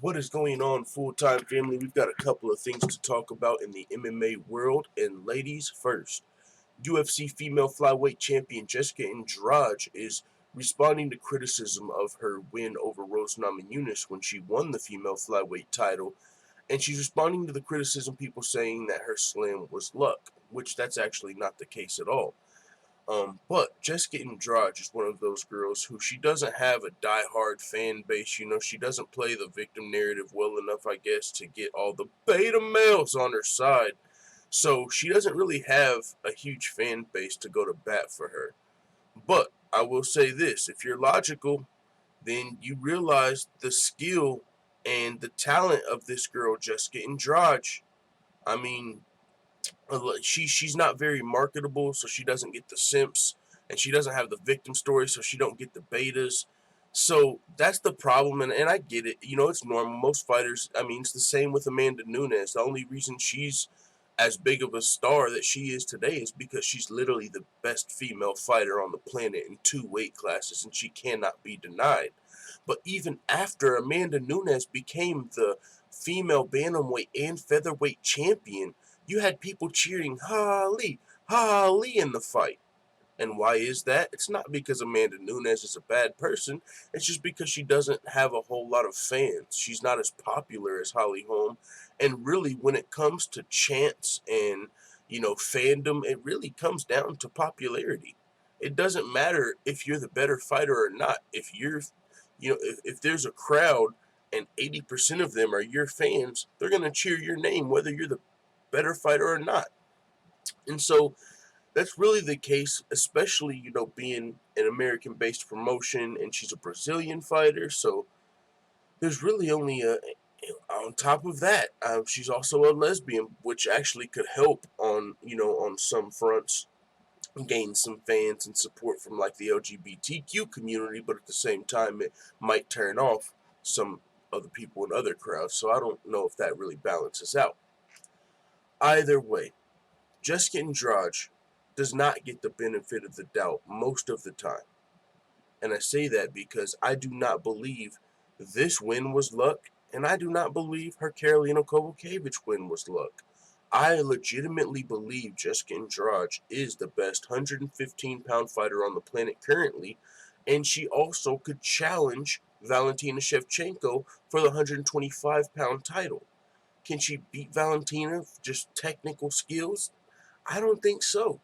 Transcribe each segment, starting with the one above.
What is going on, full-time family? We've got a couple of things to talk about in the MMA world. And ladies first, UFC female flyweight champion Jessica Andrade is responding to criticism of her win over Namajunas when she won the female flyweight title. And she's responding to the criticism, people saying that her slam was luck, which that's actually not the case at all. But Jessica Andrade is one of those girls who she doesn't have a die-hard fan base. She doesn't play the victim narrative well enough, I guess, to get all the beta males on her side. So she doesn't really have a huge fan base to go to bat for her. But I will say this, if you're logical, then you realize the skill and the talent of this girl, Jessica Andrade. I mean, she's not very marketable, so she doesn't get the simps, and she doesn't have the victim story, so she don't get the betas. So that's the problem, and I get it. It's normal. Most fighters, I mean, it's the same with Amanda Nunes. The only reason she's as big of a star that she is today is because she's literally the best female fighter on the planet in 2 weight classes, and she cannot be denied. But even after Amanda Nunes became the female bantamweight and featherweight champion, you had people cheering "Holly, Holly" in the fight. And why is that? It's not because Amanda Nunes is a bad person. It's just because she doesn't have a whole lot of fans. She's not as popular as Holly Holm. And really, when it comes to chants and, fandom, it really comes down to popularity. It doesn't matter if you're the better fighter or not. If there's a crowd and 80% of them are your fans, they're going to cheer your name whether you're the better fighter or not. And so that's really the case, especially, being an American-based promotion, and she's a Brazilian fighter, so there's really only on top of that, she's also a lesbian, which actually could help on some fronts, gain some fans and support from like the LGBTQ community, but at the same time, it might turn off some other people in other crowds, so I don't know if that really balances out. Either way, Jessica Andrade does not get the benefit of the doubt most of the time. And I say that because I do not believe this win was luck, and I do not believe her Karolina Kowalkiewicz win was luck. I legitimately believe Jessica Andrade is the best 115-pound fighter on the planet currently, and she also could challenge Valentina Shevchenko for the 125-pound title. Can she beat Valentina for just technical skills? I don't think so.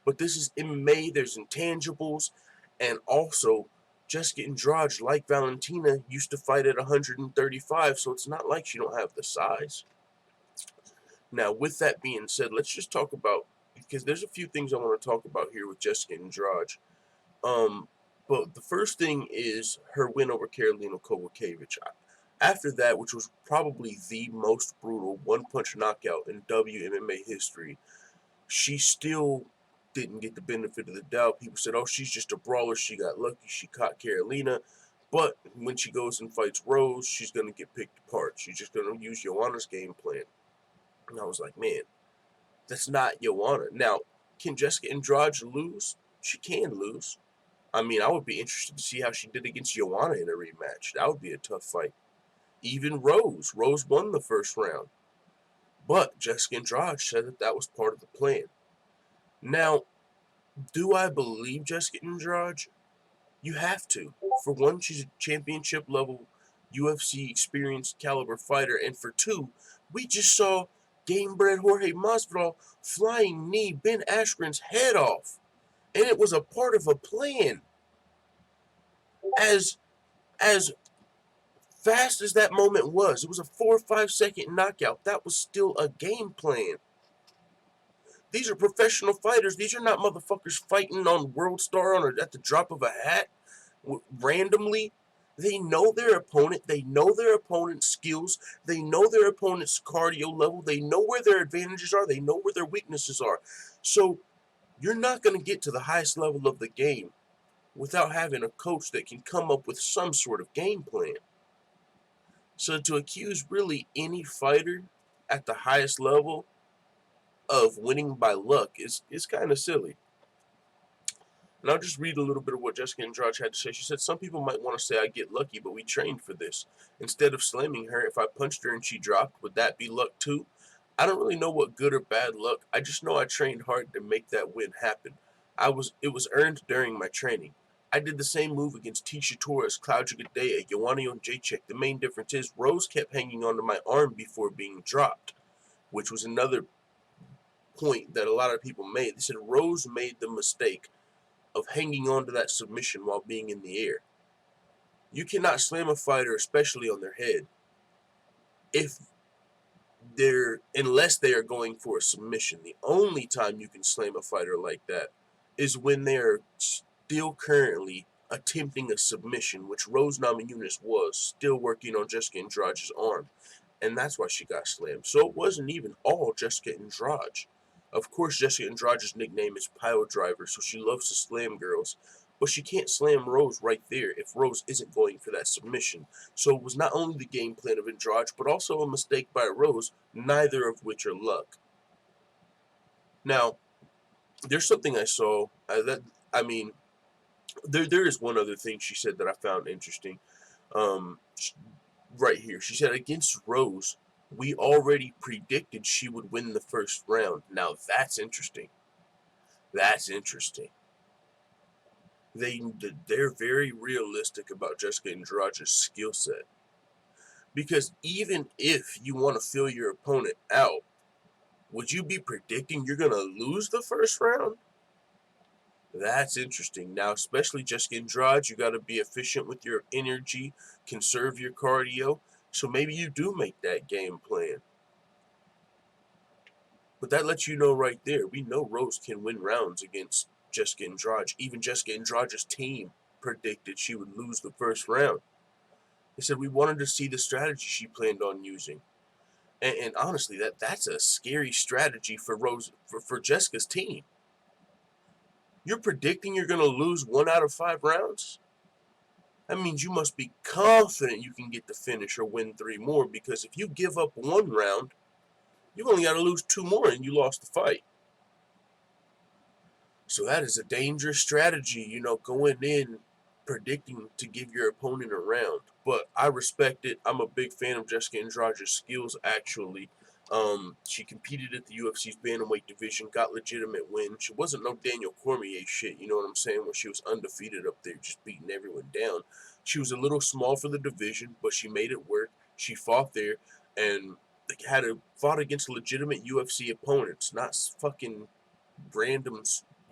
But this is MMA, there's intangibles, and also Jessica Andrade, like Valentina, used to fight at 135, so it's not like she don't have the size. Now, with that being said, let's just talk about, because there's a few things I want to talk about here with Jessica Andrade. But the first thing is her win over Karolina Kowalkiewicz. After that, which was probably the most brutal one-punch knockout in WMMA history, she still didn't get the benefit of the doubt. People said, oh, she's just a brawler. She got lucky. She caught Karolina. But when she goes and fights Rose, she's going to get picked apart. She's just going to use Joanna's game plan. And I was like, man, that's not Joanna. Now, can Jessica Andrade lose? She can lose. I mean, I would be interested to see how she did against Joanna in a rematch. That would be a tough fight. Even Rose. Rose won the first round. But Jessica Andrade said that that was part of the plan. Now, do I believe Jessica Andrade? You have to. For one, she's a championship level UFC experienced caliber fighter, and for two, we just saw game bred Jorge Masvidal flying knee Ben Askren's head off, and it was a part of a plan. As fast as that moment was, it was a 4 or 5 second knockout. That was still a game plan. These are professional fighters. These are not motherfuckers fighting on World Star or at the drop of a hat randomly. They know their opponent. They know their opponent's skills. They know their opponent's cardio level. They know where their advantages are. They know where their weaknesses are. So you're not going to get to the highest level of the game without having a coach that can come up with some sort of game plan. So to accuse really any fighter at the highest level of winning by luck is kind of silly. And I'll just read a little bit of what Jessica Andrade had to say. She said, "Some people might want to say I get lucky, but we trained for this. Instead of slamming her, if I punched her and she dropped, would that be luck too? I don't really know what good or bad luck. I just know I trained hard to make that win happen. It was earned during my training. I did the same move against Tisha Torres, Claudia Gadelha, Joanna Jacek. The main difference is Rose kept hanging onto my arm before being dropped," which was another point that a lot of people made. They said Rose made the mistake of hanging on to that submission while being in the air. You cannot slam a fighter, especially on their head, if unless they are going for a submission. The only time you can slam a fighter like that is when they are still currently attempting a submission, which Rose Namajunas was, still working on Jessica Andrade's arm. And that's why she got slammed. So it wasn't even all Jessica Andrade. Of course, Jessica Andrade's nickname is Pile Driver, so she loves to slam girls. But she can't slam Rose right there if Rose isn't going for that submission. So it was not only the game plan of Andrade, but also a mistake by Rose, neither of which are luck. Now, there's something I saw there is one other thing she said that I found interesting. Um, right here, she said, against Rose, we already predicted she would win the first round. Now that's interesting. That's interesting. They're very realistic about Jessica Andrade's skill set. Because even if you want to fill your opponent out, would you be predicting you're going to lose the first round? That's interesting. Now, especially Jessica Andrade, you got to be efficient with your energy, conserve your cardio. So maybe you do make that game plan. But that lets you know right there. We know Rose can win rounds against Jessica Andrade. Even Jessica Andrade's team predicted she would lose the first round. They said we wanted to see the strategy she planned on using. And honestly, that's a scary strategy for for Jessica's team. You're predicting you're going to lose 1 out of 5 rounds? That means you must be confident you can get the finish or win 3 more, because if you give up 1 round, you've only got to lose 2 more and you lost the fight. So that is a dangerous strategy, going in predicting to give your opponent a round. But I respect it. I'm a big fan of Jessica Andrade's skills, actually. She competed at the UFC's bantamweight division, got legitimate wins. She wasn't no Daniel Cormier shit, you know what I'm saying, where she was undefeated up there, just beating everyone down. She was a little small for the division, but she made it work. She fought there and fought against legitimate UFC opponents, not fucking random,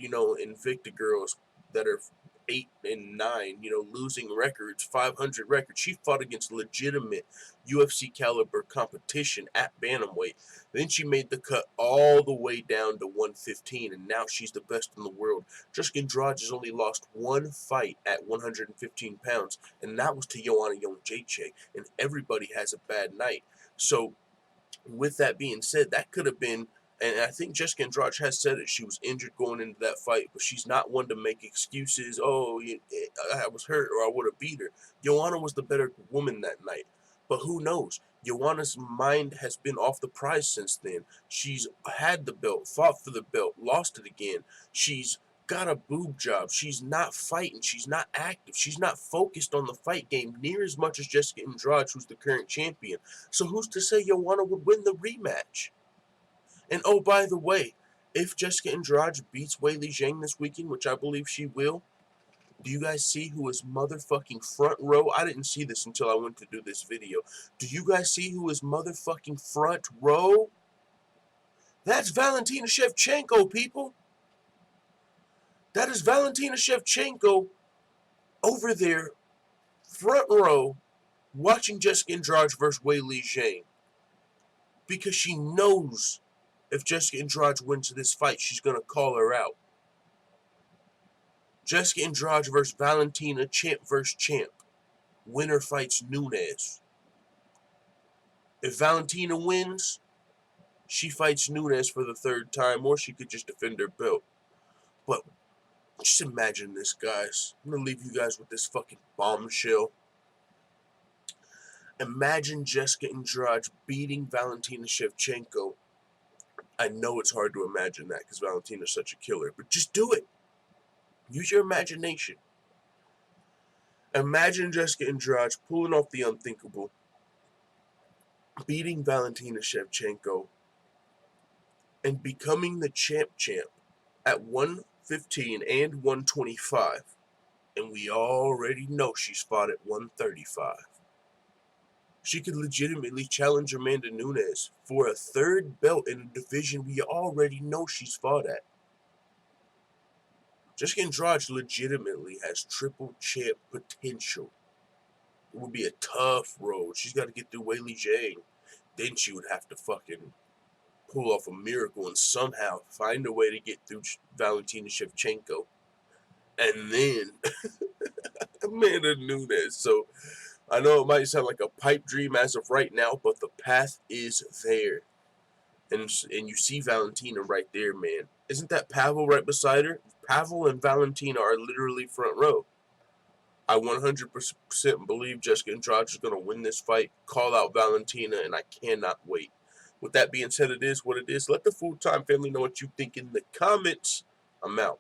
Invicta girls that are 8-9, losing records, 500 records. She fought against legitimate UFC caliber competition at bantamweight. Then she made the cut all the way down to 115, and now she's the best in the world. Jessica Andrade has only lost 1 fight at 115 pounds, and that was to Joanna Jędrzejczyk, and everybody has a bad night. So, with that being said, that could have been, and I think Jessica Andrade has said it, she was injured going into that fight, but she's not one to make excuses. Oh, I was hurt or I would have beat her. Joanna was the better woman that night. But who knows? Joanna's mind has been off the prize since then. She's had the belt, fought for the belt, lost it again. She's got a boob job. She's not fighting. She's not active. She's not focused on the fight game near as much as Jessica Andrade, who's the current champion. So who's to say Joanna would win the rematch? And oh, by the way, if Jessica Andrade beats Weili Zhang this weekend, which I believe she will, do you guys see who is motherfucking front row? I didn't see this until I went to do this video. Do you guys see who is motherfucking front row? That's Valentina Shevchenko, people. That is Valentina Shevchenko over there, front row, watching Jessica Andrade versus Weili Zhang. Because she knows if Jessica Andrade wins this fight, she's going to call her out. Jessica Andrade versus Valentina, champ versus champ. Winner fights Nunes. If Valentina wins, she fights Nunes for the 3rd time, or she could just defend her belt. But just imagine this, guys. I'm going to leave you guys with this fucking bombshell. Imagine Jessica Andrade beating Valentina Shevchenko. I know it's hard to imagine that because Valentina's such a killer, but just do it. Use your imagination. Imagine Jessica Andrade pulling off the unthinkable, beating Valentina Shevchenko, and becoming the champ at 115 and 125. And we already know she's fought at 135. She could legitimately challenge Amanda Nunes for a third belt in a division we already know she's fought at. Jessica Andrade legitimately has triple champ potential. It would be a tough road. She's got to get through Weili Zhang. Then she would have to fucking pull off a miracle and somehow find a way to get through Valentina Shevchenko. And then Amanda Nunes. So I know it might sound like a pipe dream as of right now, but the path is there. And you see Valentina right there, man. Isn't that Pavel right beside her? Pavel and Valentina are literally front row. I 100% believe Jessica Andrade is going to win this fight, call out Valentina, and I cannot wait. With that being said, it is what it is. Let the full-time family know what you think in the comments. I'm out.